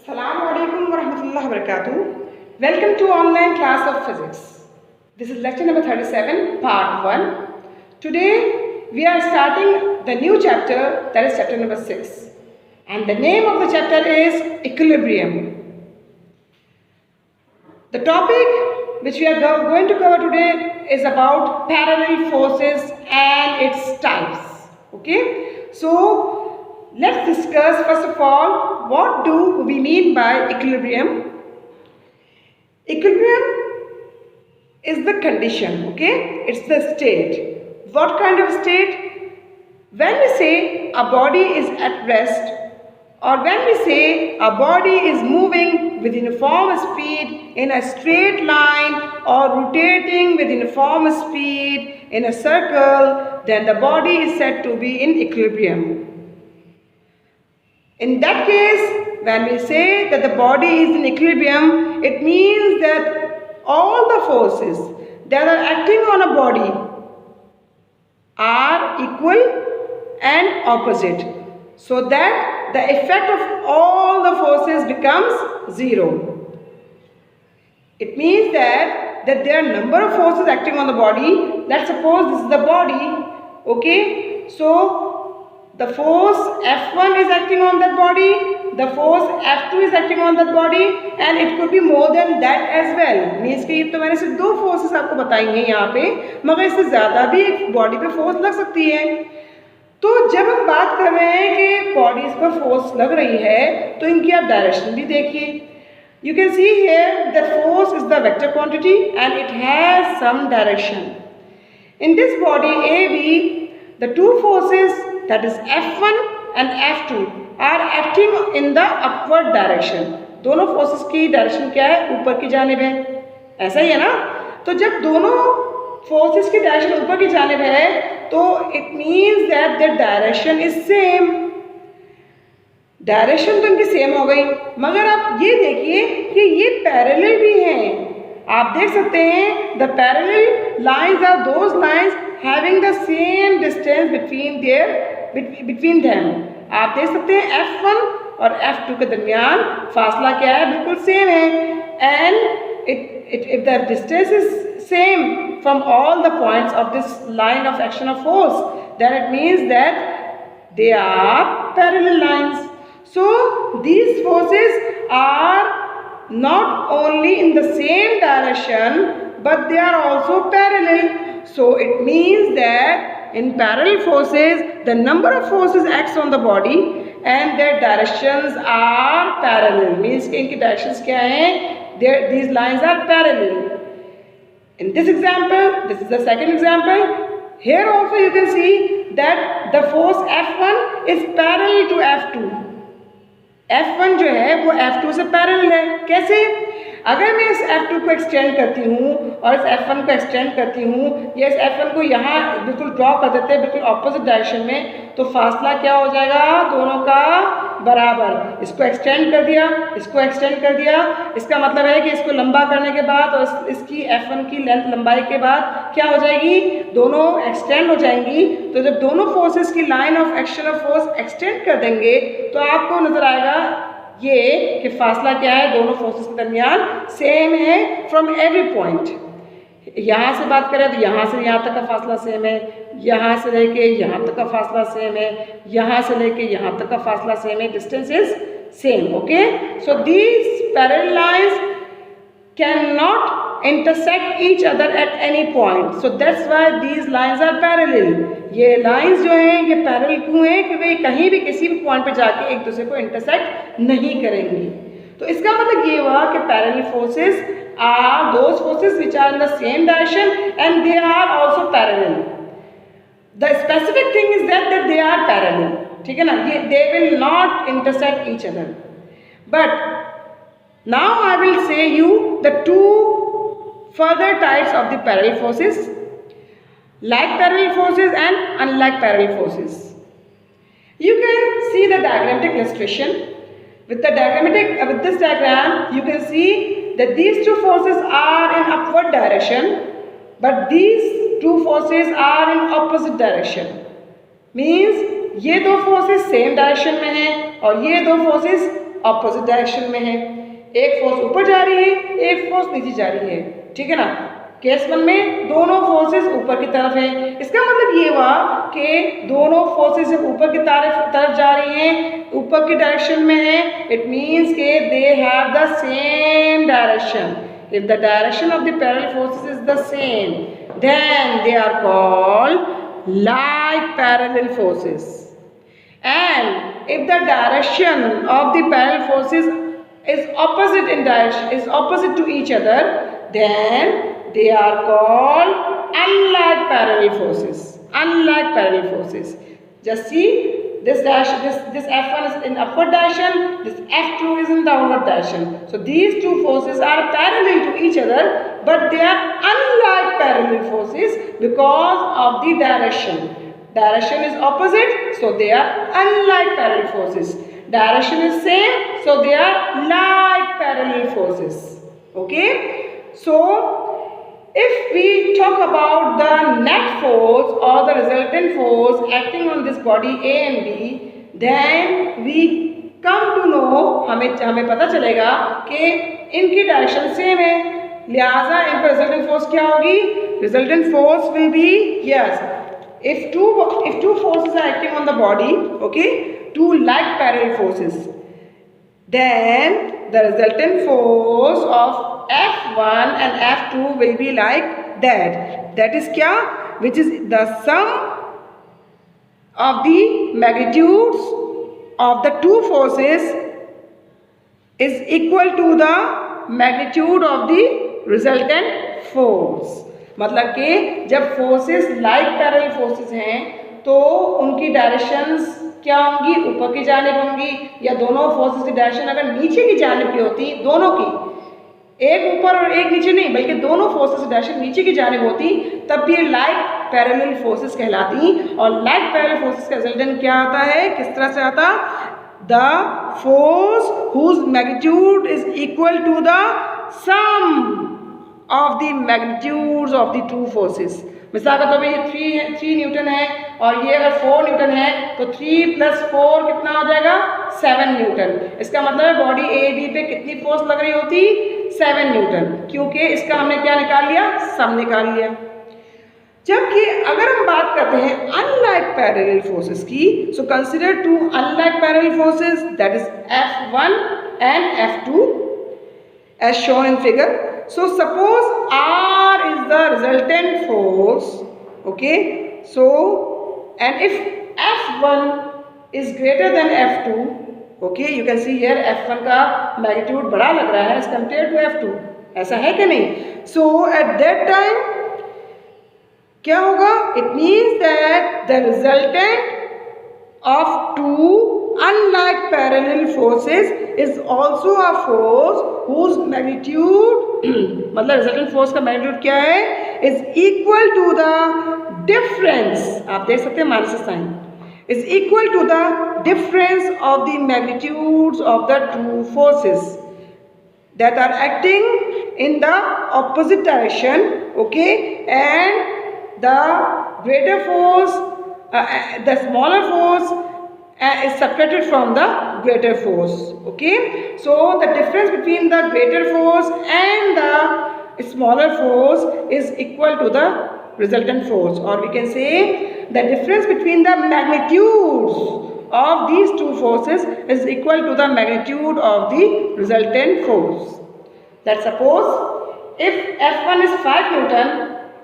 Assalamu alaikum wa rahmatullahi wa barakatuh. Welcome to online class of physics. This is lecture number 37, part 1. Today we are starting the new chapter, that is chapter number 6. And the name of the chapter is equilibrium. The topic which we are going to cover today is about parallel forces and its types. Okay? So let's discuss first of all, what do we mean by equilibrium? Equilibrium is the condition, okay? It's the state. What kind of state? When we say a body is at rest, or when we say a body is moving with uniform speed in a straight line or rotating with uniform speed in a circle, then the body is said to be in equilibrium. In that case, when we say that the body is in equilibrium, it means that all the forces that are acting on a body are equal and opposite, so that the effect of all the forces becomes zero. It means that there are number of forces acting on the body. Let's suppose this is the body, okay? So the force F1 is acting on that body, the force F2 is acting on that body, and it could be more than that as well. Means कि तो मैंने सिर्फ दो forces आपको बताई हैं यहाँ पे, मगर इससे ज़्यादा भी एक body पे force लग सकती है. तो जब हम बात कर रहे हैं कि bodies पर force लग रही है, तो इनकी आप direction भी देखिए. You can see here that force is the vector quantity and it has some direction. In this body AB, the two forces, that is F1 and F2, are acting in the upward direction. दोनों forces की direction क्या है? ऊपर की जानिब है. ऐसा ही है ना? तो जब दोनों forces की direction ऊपर की जानिब है, तो it means that their direction is same. Direction तो इनकी same हो गई, मगर आप ये देखिए कि ये parallel भी हैं. आप देख सकते हैं the parallel lines are those lines having the same distance between them. आप देख सकते हैं F1 और F2 के दरमियान फासला क्या है? बिल्कुल सेम है. And if the distance is same from all the points of this line of action of force, then it means that they are parallel lines. So these forces are not only in the same direction, but they are also parallel. So it means that in parallel forces, the number of forces acts on the body and their directions are parallel. Means कि इनकी directions क्या हैं? These lines are parallel. In this example, this is the second example. Here also you can see that the force F1 is parallel to F2. F1 जो है वो F2 से parallel है. कैसे? अगर मैं इस F2 को एक्सटेंड करती हूँ और इस F1 को एक्सटेंड करती हूँ, या इस F1 को यहाँ बिल्कुल ड्रॉ कर देते हैं बिल्कुल ऑपोजिट डायरेक्शन में, तो फासला क्या हो जाएगा? दोनों का बराबर. इसको एक्सटेंड कर दिया, इसको एक्सटेंड कर दिया. इसका मतलब है कि इसको लंबा करने के बाद और इसकी F1 की लेंथ लंबाई के बाद क्या हो जाएगी? दोनों एक्सटेंड हो जाएंगी. तो जब दोनों फोर्सेस की line of action of force extend कर देंगे, तो आपको नजर आएगा ये कि फासला क्या है? दोनों फोर्सेस के दरमियान सेम है फ्रॉम एवरी पॉइंट. यहाँ से बात करें तो यहाँ से यहाँ तक का फासला सेम है, यहाँ से लेके यहाँ तक का फासला सेम है, यहाँ से लेके यहाँ तक का फासला सेम है. Distance is same. Okay, so these parallel lines can not intersect each other at any point. So that's why these lines are parallel. ये lines जो हैं ये parallel क्यों हैं? क्योंकि ये कहीं भी किसी भी point पे जाके एक दूसरे को intersect नहीं करेंगी. तो इसका मतलब ये हुआ कि parallel forces are those forces which are in the same direction and they are also parallel. The specific thing is that they are parallel. ठीक है ना? ये they will not intersect each other. But now I will say you the two further types of the parallel forces, like parallel forces and unlike parallel forces. You can see the diagrammatic illustration. With this diagram, you can see that these two forces are in upward direction, but these two forces are in opposite direction. Means ये दो forces same direction में हैं और ये दो forces opposite direction में है। एक फोर्स ऊपर जा रही है, एक फोर्स नीचे जा रही है, ठीक है ना। केस 1 में दोनों फोर्सेस ऊपर की तरफ है। इसका मतलब ये हुआ कि दोनों फोर्सेस जब ऊपर की तरफ जा रही हैं, ऊपर की डायरेक्शन में है, इट मीन्स के they have the same direction. If the direction of the parallel forces is the same, then they are called like parallel forces. And if the direction of the parallel forces is opposite in direction, is opposite to each other, then they are called unlike parallel forces. Unlike parallel forces. Just see, this F1 is in upward direction, this F2 is in downward direction. So these two forces are parallel to each other, but they are unlike parallel forces because of the direction. Direction is opposite, so they are unlike parallel forces. Direction is same, so they are like parallel forces. Okay? So if we talk about the net force or the resultant force acting on this body A and B, then we come to know, हमें पता चलेगा कि इनकी direction same है, लिहाजा इन पर resultant force क्या होगी? Resultant force will be, yes, if two forces are acting on the body, okay, two like parallel forces, then the resultant force of F1 and F2 will be like that. That is kya? Which is the sum of the magnitudes of the two forces is equal to the magnitude of the resultant force. मतलब कि जब forces like parallel forces हैं तो उनकी directions क्या होंगी? ऊपर की जानिब होंगी, या दोनों फोर्सेस की डायरेक्शन अगर नीचे की जानिब की होती, दोनों की, एक ऊपर और एक नीचे नहीं, बल्कि दोनों फोर्सेस की डायरेक्शन नीचे की जानिब होती, तब भी लाइक पैरेलल फोर्सेस कहलाती। और लाइक पैरेलल फोर्सेस का रिजल्टेंट क्या आता है? किस तरह से आता? The force whose magnitude is equal to the sum of the magnitudes of the two forces. मिसाल के तौर पे ये 3 न्यूटन है और ये अगर 4 न्यूटन है तो 3 + 4 कितना हो जाएगा? 7 न्यूटन। इसका मतलब है बॉडी ए बी पे कितनी फोर्स लग रही होती? 7 न्यूटन, क्योंकि इसका हमने क्या निकाल लिया? सम निकाल लिया। जबकि अगर हम बात करते हैं अनलाइक पैरेलल फोर्सेस की, so consider two unlike parallel forces, that is F1 and F2 as shown in figure. So suppose R is the resultant force, okay, so and if F1 is greater than F2, okay, you can see here F1 का magnitude बड़ा लग रहा है as compared to F2, ऐसा है कि नहीं? So at that time क्या होगा? It means that the resultant of two unlike parallel forces is also a force whose magnitude मतलब रिजल्टेंट फोर्स का मैग्नीट्यूड क्या है? Is equal to the difference, आप देख सकते हैं minus sign, is equal to the difference of the magnitudes of the two forces that are acting in the opposite direction, okay, and the greater force, the smaller force is subtracted from the greater force, okay. So the difference between the greater force and the smaller force is equal to the resultant force, or we can say the difference between the magnitudes of these two forces is equal to the magnitude of the resultant force. Let's suppose if F1 is 5 Newton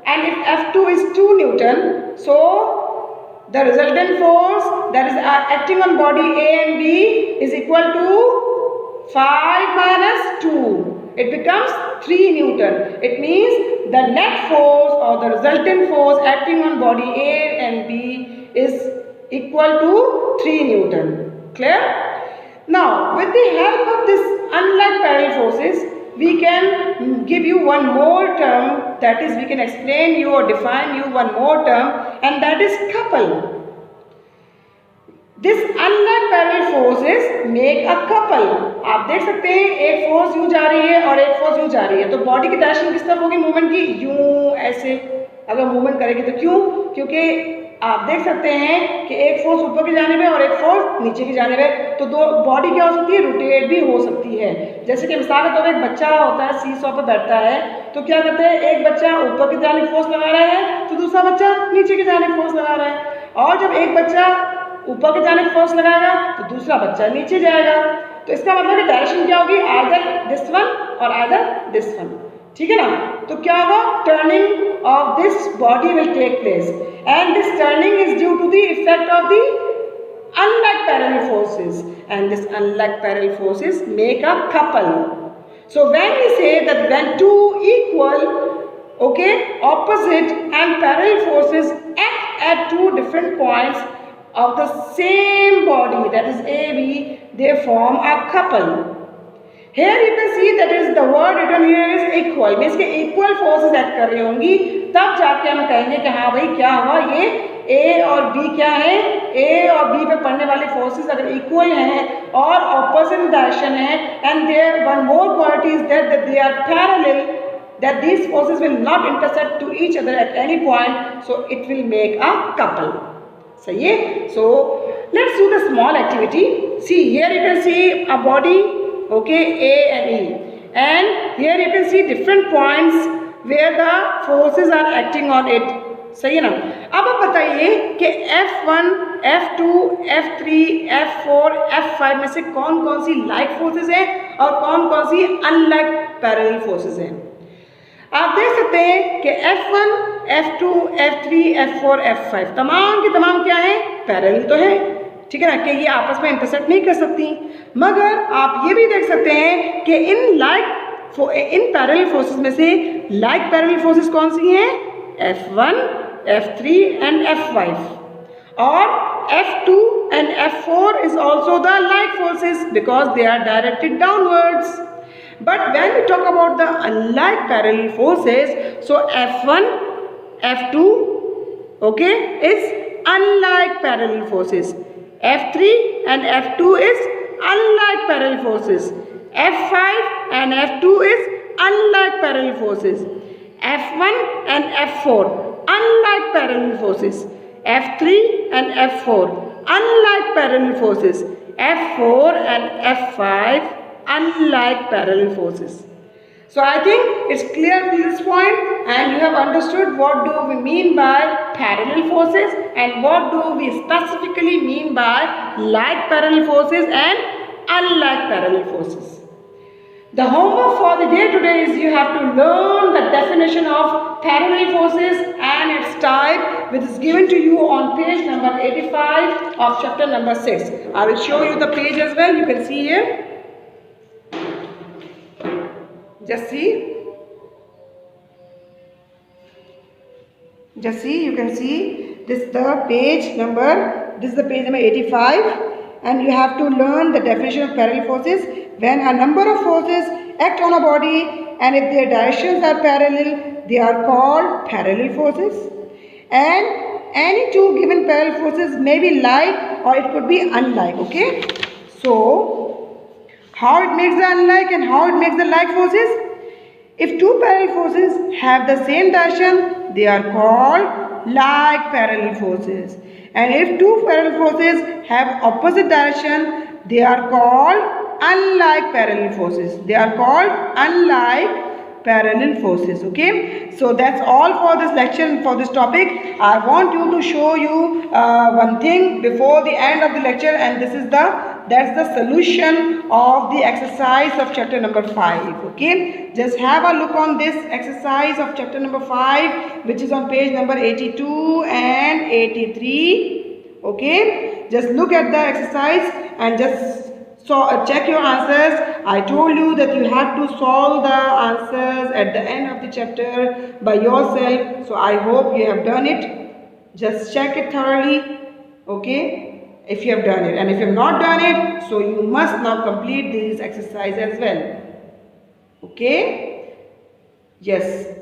and if F2 is 2 Newton, so the resultant force that is acting on body A and B is equal to 5 minus 2. It becomes 3 Newton. It means the net force or the resultant force acting on body A and B is equal to 3 Newton. Clear? Now, with the help of this unlike parallel forces, we can give you one more term, that is we can explain you or define you one more term, and that is couple. This unlike parallel forces make a couple. आप देख सकते हैं एक force यूं जा रही है और एक फोर्स यूं जा रही है, तो बॉडी की डायरेक्शन किस तरफ होगी मूवमेंट की? यूं, ऐसे अगर मूवमेंट करेगी तो क्यों? क्योंकि आप देख सकते हैं कि एक फोर्स ऊपर की जानिब है और एक फोर्स नीचे की जानिब है, तो दो बॉडी क्या हो सकती है, रोटेट भी हो सकती है। जैसे कि मिसाल के तौर पर एक बच्चा होता है, सी सॉ पर बैठता है, तो क्या करते हैं, एक बच्चा ऊपर की जानिब फोर्स लगा रहा है तो दूसरा बच्चा नीचे की जानिब फोर्स लगा रहा है, और जब एक बच्चा ऊपर की जानिब फोर्स लगाएगा तो दूसरा बच्चा नीचे जाएगा। तो इसका मतलब डायरेक्शन क्या होगी, आइदर दिस वन और आइदर दिस वन, ठीक है ना। तो क्या होगा, turning of this body will take place and this turning is due to the effect of the unlike parallel forces, and this unlike parallel forces make a couple. So when we say that when two equal, okay, opposite and parallel forces act at two different points of the same body, that is AB, they form a couple. Here you can see that is the word written here is equal, means के equal forces act कर रही होंगी, तब जाके हम कहेंगे कि हाँ भाई क्या हुआ, ये A और B क्या है, A और B पे पड़ने वाले forces अगर equal हैं और opposite direction है, and there one more quality is that they are parallel, that these forces will not intersect to each other at any point, so it will make a couple. सही है। So let's do the small activity. See here you can see a body, okay, A and E, and here you can see different points where the forces are acting on it. सही है ना। अब आप बताइए कि F1, F2, F3, F4, F5 में से कौन कौन सी लाइक फोर्सेस हैं और कौन कौन सी अनलाइक पैरेलल फोर्सेस हैं। आप देख सकते हैं कि F1, F2, F3, F4, F5 तमाम की तमाम क्या है, पैरेलल तो है, ठीक है ना, कि ये आपस में इंटरसेक्ट नहीं कर सकती। मगर आप ये भी देख सकते हैं कि इन पैरेलल फोर्सेस में से लाइक पैरेलल फोर्सेस कौन सी हैं, F1, F3 and F5, और F2 and F4 is also the like forces because they are directed downwards. But when we talk about the unlike parallel forces, so F1, F2, okay, is unlike parallel forces. F3 and F2 is unlike parallel forces. F5 and F2 is unlike parallel forces. F1 and F4 unlike parallel forces. F3 and F4 unlike parallel forces. F4 and F5 unlike parallel forces. So I think it's clear to this point and you have understood what do we mean by parallel forces and what do we specifically mean by like parallel forces and unlike parallel forces. The homework for the day today is you have to learn the definition of parallel forces and its type, which is given to you on page number 85 of chapter number 6. I will show you the page as well. You can see here. Just see. Just see. You can see this is the page number. This is the page number 85, and you have to learn the definition of parallel forces. When a number of forces act on a body and if their directions are parallel, they are called parallel forces. And any two given parallel forces may be like or it could be unlike. Okay. So, how it makes the unlike and how it makes the like forces? If two parallel forces have the same direction, they are called like parallel forces. And if two parallel forces have opposite direction, they are called unlike parallel forces. They are called unlike parallel forces. Okay. So that's all for this lecture and for this topic. I want you to show you one thing before the end of the lecture, and this is that's the solution of the exercise of chapter number 5. Okay. Just have a look on this exercise of chapter number 5, which is on page number 82 and 83. Okay. Just look at the exercise and just check your answers. I told you that you have to solve the answers at the end of the chapter by yourself. So I hope you have done it. Just check it thoroughly. Okay. If you have done it, and if you have not done it, so you must now complete this exercise as well. Okay. Yes.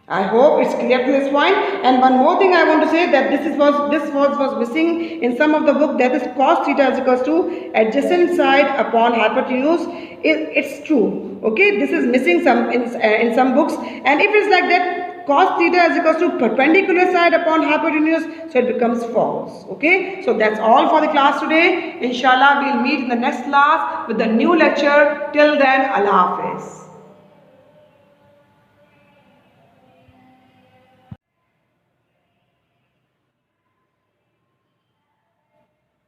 I hope it's clear to this point. And one more thing I want to say, that this was missing in some of the book, that is cos theta is equals to adjacent side upon hypotenuse. It's true. Okay, this is missing in some books, and if it's like that, cos theta is equals to perpendicular side upon hypotenuse, so it becomes false. Okay, so that's all for the class today. Inshallah, we'll meet in the next class with the new lecture. Till then, Allah Hafiz.